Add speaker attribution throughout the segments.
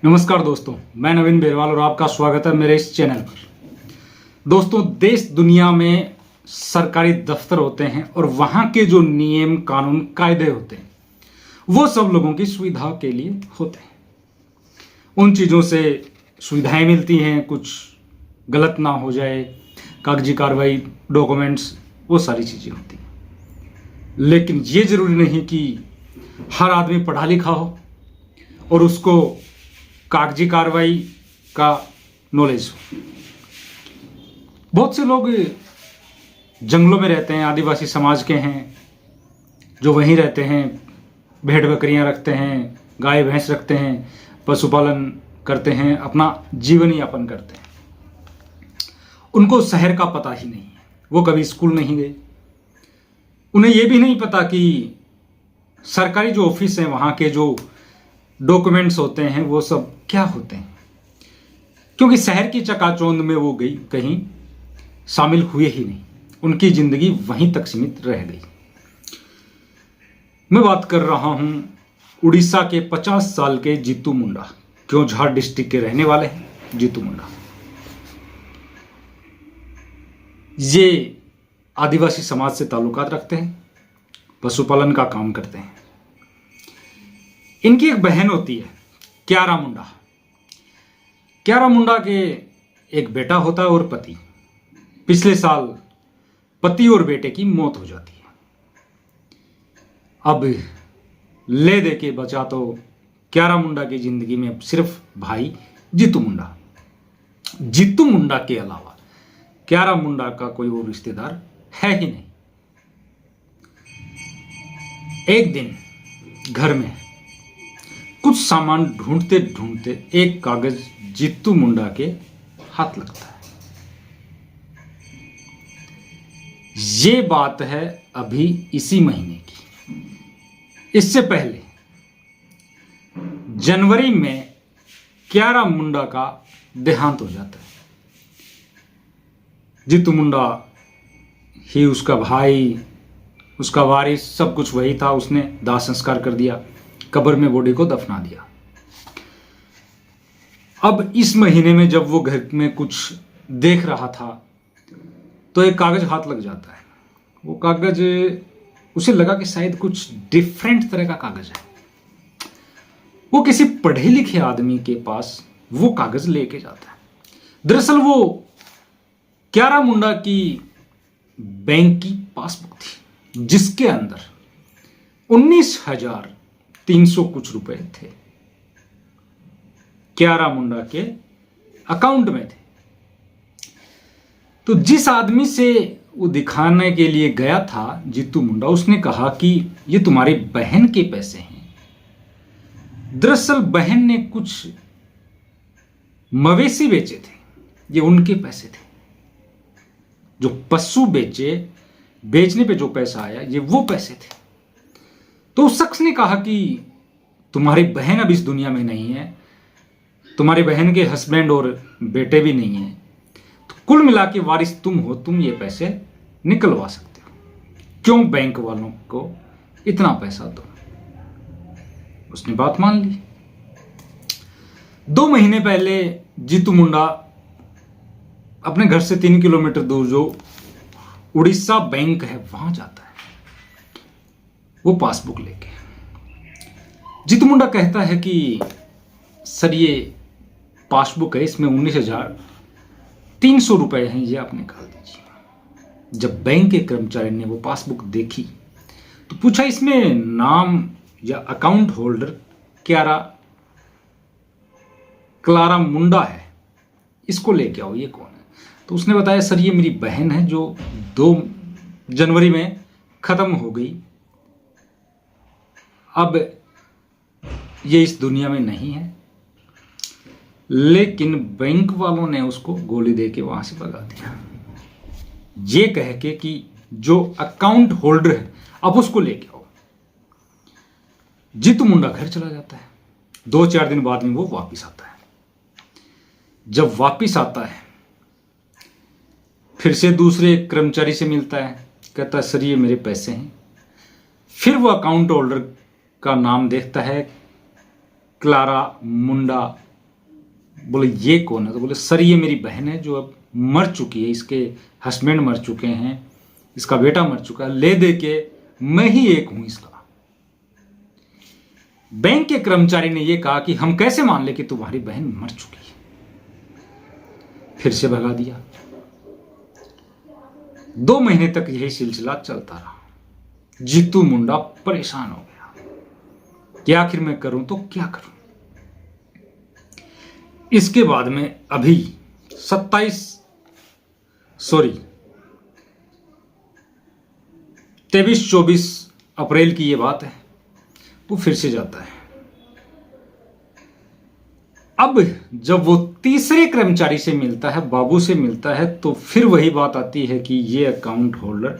Speaker 1: नमस्कार दोस्तों, मैं नवीन बेरवाल और आपका स्वागत है मेरे इस चैनल पर। दोस्तों, देश दुनिया में सरकारी दफ्तर होते हैं और वहां के जो नियम कानून कायदे होते हैं वो सब लोगों की सुविधा के लिए होते हैं। उन चीज़ों से सुविधाएं मिलती हैं, कुछ गलत ना हो जाए, कागजी कार्रवाई, डॉक्यूमेंट्स, वो सारी चीज़ें होती हैं। लेकिन ये ज़रूरी नहीं कि हर आदमी पढ़ा लिखा हो और उसको कागजी कार्रवाई का नॉलेज हो। बहुत से लोग जंगलों में रहते हैं, आदिवासी समाज के हैं, जो वहीं रहते हैं, भेड़ बकरियां रखते हैं, गाय भैंस रखते हैं, पशुपालन करते हैं, अपना जीवन यापन करते हैं। उनको शहर का पता ही नहीं है, वो कभी स्कूल नहीं गए। उन्हें यह भी नहीं पता कि सरकारी जो ऑफिस हैं वहाँ के जो डॉक्यूमेंट्स होते हैं वो सब क्या होते हैं, क्योंकि शहर की चकाचौंध में वो गई कहीं शामिल हुए ही नहीं। उनकी जिंदगी वहीं तक सीमित रह गई। मैं बात कर रहा हूं उड़ीसा के 50 साल के जीतू मुंडा। क्योंझार डिस्ट्रिक्ट के रहने वाले हैं जीतू मुंडा। ये आदिवासी समाज से ताल्लुकात रखते हैं, पशुपालन का काम करते हैं। इनकी एक बहन होती है क्यारा मुंडा। क्यारा मुंडा के एक बेटा होता है और पति। पिछले साल पति और बेटे की मौत हो जाती है। अब ले दे के बचा तो क्यारा मुंडा की जिंदगी में सिर्फ भाई जीतू मुंडा। जीतू मुंडा के अलावा क्यारा मुंडा का कोई और रिश्तेदार है ही नहीं। एक दिन घर में कुछ सामान ढूंढते ढूंढते एक कागज जीतू मुंडा के हाथ लगता है। ये बात है अभी इसी महीने की। इससे पहले जनवरी में क्यारा मुंडा का देहांत हो जाता है। जीतू मुंडा ही उसका भाई, उसका वारिस, सब कुछ वही था। उसने दाह संस्कार कर दिया, कब्र में बॉडी को दफना दिया। अब इस महीने में जब वो घर में कुछ देख रहा था तो एक कागज हाथ लग जाता है। वो कागज उसे लगा कि शायद कुछ डिफरेंट तरह का कागज है। वो किसी पढ़े लिखे आदमी के पास वो कागज लेके जाता है। दरअसल वो क्यारा मुंडा की बैंक की पासबुक थी, जिसके अंदर 19,300 कुछ रुपए थे, क्यारा मुंडा के अकाउंट में थे। तो जिस आदमी से वो दिखाने के लिए गया था जीतू मुंडा, उसने कहा कि ये तुम्हारी बहन के पैसे हैं। दरअसल बहन ने कुछ मवेशी बेचे थे, ये उनके पैसे थे। जो पशु बेचने पे जो पैसा आया ये वो पैसे थे। तो उस शख्स ने कहा कि तुम्हारी बहन अब इस दुनिया में नहीं है, तुम्हारी बहन के हस्बैंड और बेटे भी नहीं है, तो कुल मिला के वारिस तुम हो, तुम ये पैसे निकलवा सकते हो, क्यों बैंक वालों को इतना पैसा दो। उसने बात मान ली। 2 महीने पहले जीतू मुंडा अपने घर से 3 किलोमीटर दूर जो उड़ीसा बैंक है वहां जाता है, वो पासबुक लेके। जीतू मुंडा कहता है कि सर ये पासबुक है, इसमें 19,300 रुपए हैं, ये आप निकाल दीजिए। जब बैंक के कर्मचारी ने वो पासबुक देखी तो पूछा इसमें नाम या अकाउंट होल्डर क्लारा मुंडा है, इसको लेके आओ, ये कौन है। तो उसने बताया सर ये मेरी बहन है जो 2 जनवरी में खत्म हो गई, अब ये इस दुनिया में नहीं है, लेकिन बैंक वालों ने उसको गोली देके वहां से भगा दिया, ये कह के कि जो अकाउंट होल्डर है अब उसको लेके आओ। जीतू मुंडा घर चला जाता है। 2-4 दिन बाद में वो वापिस आता है। जब वापिस आता है फिर से दूसरे कर्मचारी से मिलता है, कहता है सर ये मेरे पैसे हैं। फिर वो अकाउंट होल्डर का नाम देखता है, क्लारा मुंडा बोले ये कौन है? तो बोले सर ये मेरी बहन है जो अब मर चुकी है, इसके हस्बैंड मर चुके हैं, इसका बेटा मर चुका है, ले दे के मैं ही एक हूं इसका। बैंक के कर्मचारी ने यह कहा कि हम कैसे मान ले कि तुम्हारी बहन मर चुकी है। फिर से भगा दिया। 2 महीने तक यही सिलसिला चलता रहा। जीतू मुंडा परेशान हो गया कि आखिर मैं करूं तो क्या करूं। इसके बाद में अभी 23-24 अप्रैल की ये बात है, वो फिर से जाता है। अब जब वो तीसरे कर्मचारी से मिलता है, बाबू से मिलता है, तो फिर वही बात आती है कि ये अकाउंट होल्डर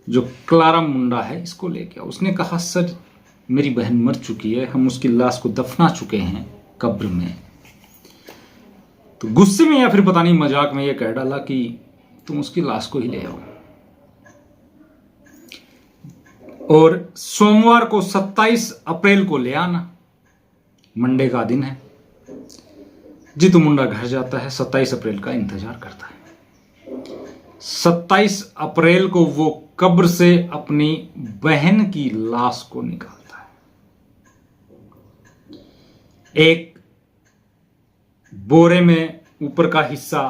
Speaker 1: जो क्लारा मुंडा है इसको लेके आओ। उसने कहा सर मेरी बहन मर चुकी है, हम उसकी लाश को दफना चुके हैं कब्र में। तो गुस्से में या फिर पता नहीं मजाक में ये कह डाला कि तुम उसकी लाश को ही ले आओ। और सोमवार को 27 अप्रैल को ले आना, मंडे का दिन है। जीतू मुंडा घर जाता है, 27 अप्रैल का इंतजार करता है। 27 अप्रैल को वो कब्र से अपनी बहन की लाश को निकालता है। एक बोरे में ऊपर का हिस्सा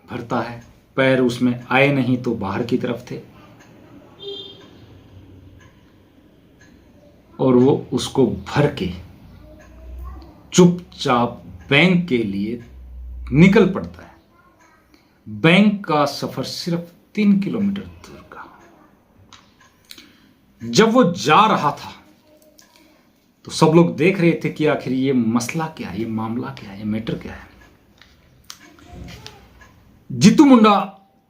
Speaker 1: भरता है, पैर उसमें आए नहीं तो बाहर की तरफ थे, और वो उसको भर के चुपचाप बैंक के लिए निकल पड़ता है। बैंक का सफर सिर्फ 3 किलोमीटर दूर का। जब वो जा रहा था तो सब लोग देख रहे थे कि आखिर ये मसला क्या है, ये मामला क्या है, ये मैटर क्या है। जीतू मुंडा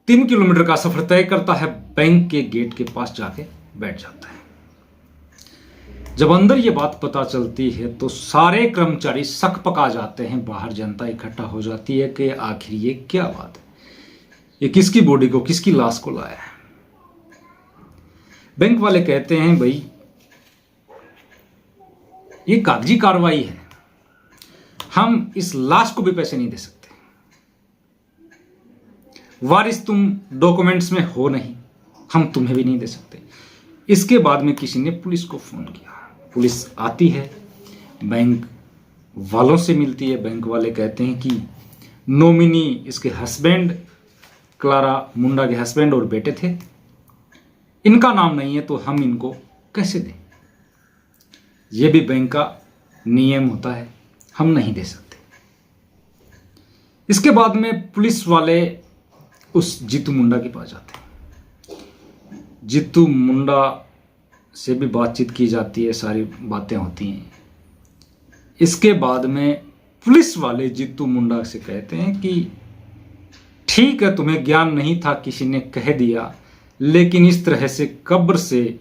Speaker 1: 3 किलोमीटर का सफर तय करता है, बैंक के गेट के पास जाके बैठ जाता है। जब अंदर ये बात पता चलती है तो सारे कर्मचारी शक पका जाते हैं, बाहर जनता इकट्ठा हो जाती है कि आखिर ये क्या बात है, ये किसकी बॉडी को, किसकी लाश को लाया है। बैंक वाले कहते हैं भाई ये कागजी कार्रवाई है, हम इस लाश को भी पैसे नहीं दे सकते, वारिस तुम डॉक्यूमेंट्स में हो नहीं, हम तुम्हें भी नहीं दे सकते। इसके बाद में किसी ने पुलिस को फोन किया, पुलिस आती है, बैंक वालों से मिलती है। बैंक वाले कहते हैं कि नॉमिनी इसके हस्बैंड, क्लारा मुंडा के हस्बैंड और बेटे थे, इनका नाम नहीं है तो हम इनको कैसे दें। यह भी बैंक का नियम होता है, हम नहीं दे सकते। इसके बाद में पुलिस वाले उस जीतू मुंडा के पास जाते हैं। जीतू मुंडा से भी बातचीत की जाती है, सारी बातें होती हैं। इसके बाद में पुलिस वाले जीतू मुंडा से कहते हैं कि ठीक है तुम्हें ज्ञान नहीं था, किसी ने कह दिया, लेकिन इस तरह से कब्र से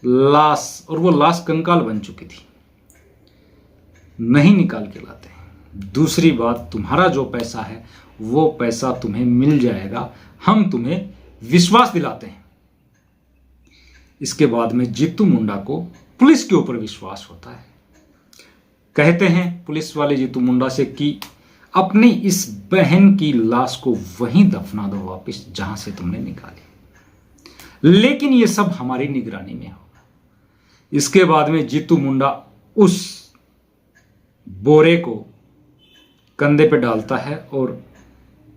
Speaker 1: लाश, और वो लाश कंकाल बन चुकी थी, नहीं निकाल के लाते। दूसरी बात, तुम्हारा जो पैसा है वो पैसा तुम्हें मिल जाएगा, हम तुम्हें विश्वास दिलाते हैं। इसके बाद में जीतू मुंडा को पुलिस के ऊपर विश्वास होता है। कहते हैं पुलिस वाले जीतू मुंडा से कि अपनी इस बहन की लाश को वहीं दफना दो वापस जहां से तुमने निकाली, लेकिन ये सब हमारी निगरानी में होगा। इसके बाद में जीतू मुंडा उस बोरे को कंधे पे डालता है और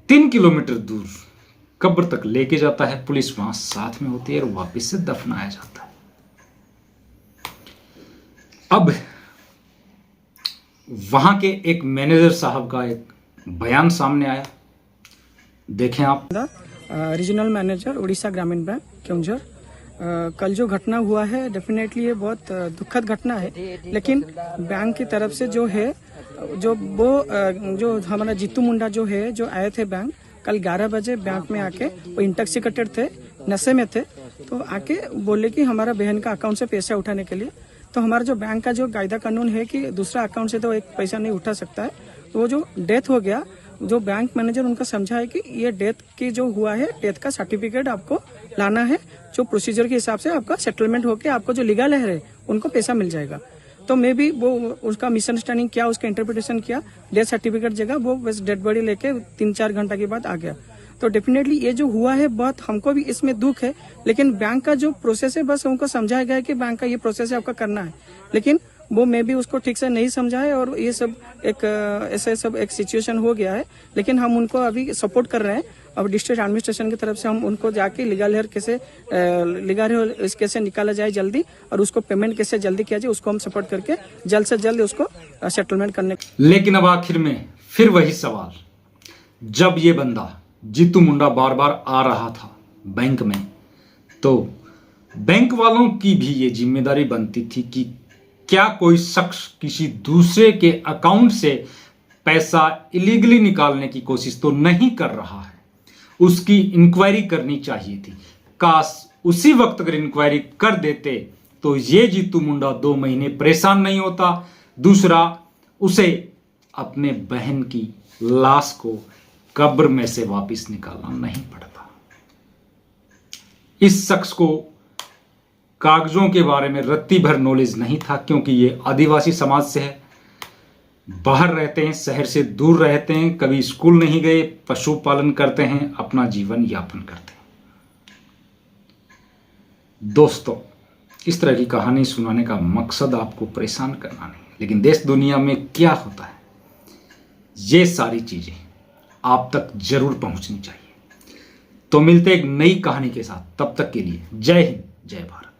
Speaker 1: 3 किलोमीटर दूर कब्र तक लेके जाता है। पुलिस वहां साथ में होती है और वापस से दफनाया जाता है। अब वहां के एक मैनेजर साहब का एक बयान सामने आया, देखें आप।
Speaker 2: रीजनल मैनेजर उड़ीसा ग्रामीण बैंक केवंझर। कल जो घटना हुआ है डेफिनेटली ये बहुत दुखद घटना है, लेकिन बैंक की तरफ से जो है जो हमारा जीतू मुंडा जो है जो आए थे बैंक कल 11 बजे बैंक में आके, वो इंटॉक्सिकेटेड थे, नशे में थे, तो आके बोले कि हमारा बहन का अकाउंट से पैसा उठाने के लिए। तो हमारा जो बैंक का जो कायदा कानून है कि दूसरा अकाउंट से तो एक पैसा नहीं उठा सकता है। तो वो जो डेथ हो गया, जो बैंक मैनेजर उनका समझा है कि ये डेथ की जो हुआ है, डेथ का सर्टिफिकेट आपको लाना है, जो प्रोसीजर के हिसाब से आपका सेटलमेंट होके आपको जो लीगल है उनको पैसा मिल जाएगा। तो मे बी वो उसका मिसअंडरस्टैंडिंग किया, उसका इंटरप्रिटेशन किया, डेथ सर्टिफिकेट जगह वो बस डेड बॉडी लेके 3-4 घंटा के बाद आ गया। तो डेफिनेटली ये जो हुआ है बहुत हमको भी इसमें दुख है, लेकिन बैंक का जो प्रोसेस है बस उनको समझाया गया है कि बैंक का ये प्रोसेस है, आपका करना है, लेकिन वो मे भी उसको ठीक से नहीं समझा है और ये सब एक ऐसे सब एक सिचुएशन हो गया है। लेकिन हम उनको अभी सपोर्ट कर रहे हैं। अब डिस्ट्रिक्ट एडमिनिस्ट्रेशन की तरफ से हम उनको जाके लीगल हेयर कैसे निकाला जाए जल्दी, और उसको पेमेंट कैसे जल्दी किया जाए उसको हम सपोर्ट करके जल्द से जल्द उसको सेटलमेंट करने।
Speaker 1: लेकिन अब आखिर में फिर वही सवाल, जब ये बंदा जीतू मुंडा बार बार आ रहा था बैंक में, तो बैंक वालों की भी ये जिम्मेदारी बनती थी कि क्या कोई शख्स किसी दूसरे के अकाउंट से पैसा इलीगली निकालने की कोशिश तो नहीं कर रहा है, उसकी इंक्वायरी करनी चाहिए थी। काश उसी वक्त अगर इंक्वायरी कर देते तो ये जीतू मुंडा 2 महीने परेशान नहीं होता। दूसरा, उसे अपने बहन की लाश को कब्र में से वापस निकालना नहीं पड़ता। इस शख्स को कागजों के बारे में रत्ती भर नॉलेज नहीं था, क्योंकि ये आदिवासी समाज से है, बाहर रहते हैं, शहर से दूर रहते हैं, कभी स्कूल नहीं गए, पशुपालन करते हैं, अपना जीवन यापन करते हैं। दोस्तों, इस तरह की कहानी सुनाने का मकसद आपको परेशान करना नहीं है, लेकिन देश दुनिया में क्या होता है ये सारी चीजें आप तक जरूर पहुंचनी चाहिए। तो मिलते एक नई कहानी के साथ, तब तक के लिए जय हिंद, जय भारत।